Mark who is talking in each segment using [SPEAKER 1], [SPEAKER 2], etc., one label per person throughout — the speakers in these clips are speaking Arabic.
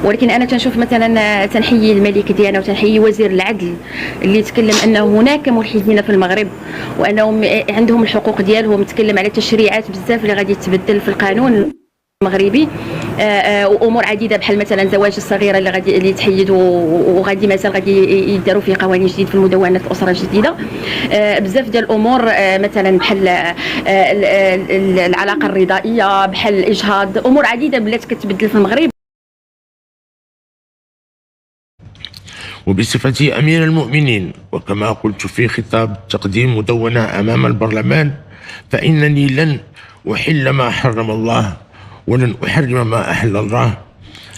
[SPEAKER 1] ولكن انا تنشوف مثلا تنحيي الملك ديالنا وتنحيي وزير العدل اللي تكلم انه هناك ملحدين في المغرب وانهم عندهم الحقوق ديالهم، تكلم على تشريعات بزاف اللي غادي تبدل في القانون المغربي، وامور عديده بحال مثلا زواج الصغيره اللي تحيد وغادي مثلا غادي يداروا فيه قوانين جديد في المدونه الاسره الجديده، بزاف ديال الامور مثلا بحال العلاقه الرضائيه، بحال الاجهاض، امور عديده بلات كتبدل في المغرب.
[SPEAKER 2] وبصفتي أمير المؤمنين وكما قلت في خطاب تقديم مدونة أمام البرلمان، فإنني لن أحل ما حرم الله ولن أحرم ما أحل الله،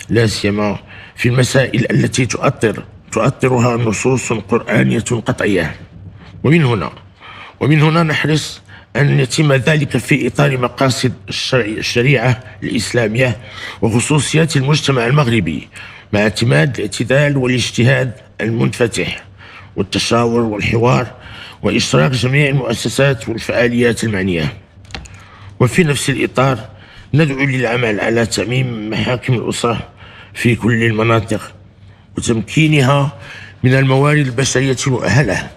[SPEAKER 2] لا سيما في المسائل التي تؤطرها نصوص قرآنية قطعية. ومن هنا نحرص أن يتم ذلك في إطار مقاصد الشريعة الإسلامية وخصوصيات المجتمع المغربي، مع اعتماد الاعتدال والاجتهاد المنفتح والتشاور والحوار وإشراك جميع المؤسسات والفعاليات المعنية. وفي نفس الإطار ندعو للعمل على تعميم محاكم الأسرة في كل المناطق وتمكينها من الموارد البشرية المؤهلة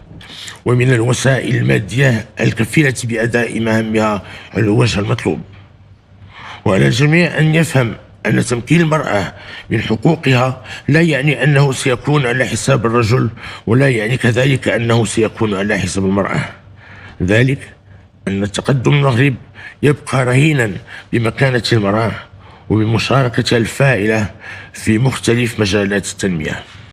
[SPEAKER 2] ومن الوسائل المادية الكفيلة بأداء مهامها على الوجه المطلوب. وعلى الجميع أن يفهم أن تمكين المرأة من حقوقها لا يعني أنه سيكون على حساب الرجل، ولا يعني كذلك أنه سيكون على حساب المرأة. ذلك أن تقدم المغرب يبقى رهينا بمكانة المرأة وبمشاركتها الفاعلة في مختلف مجالات التنمية.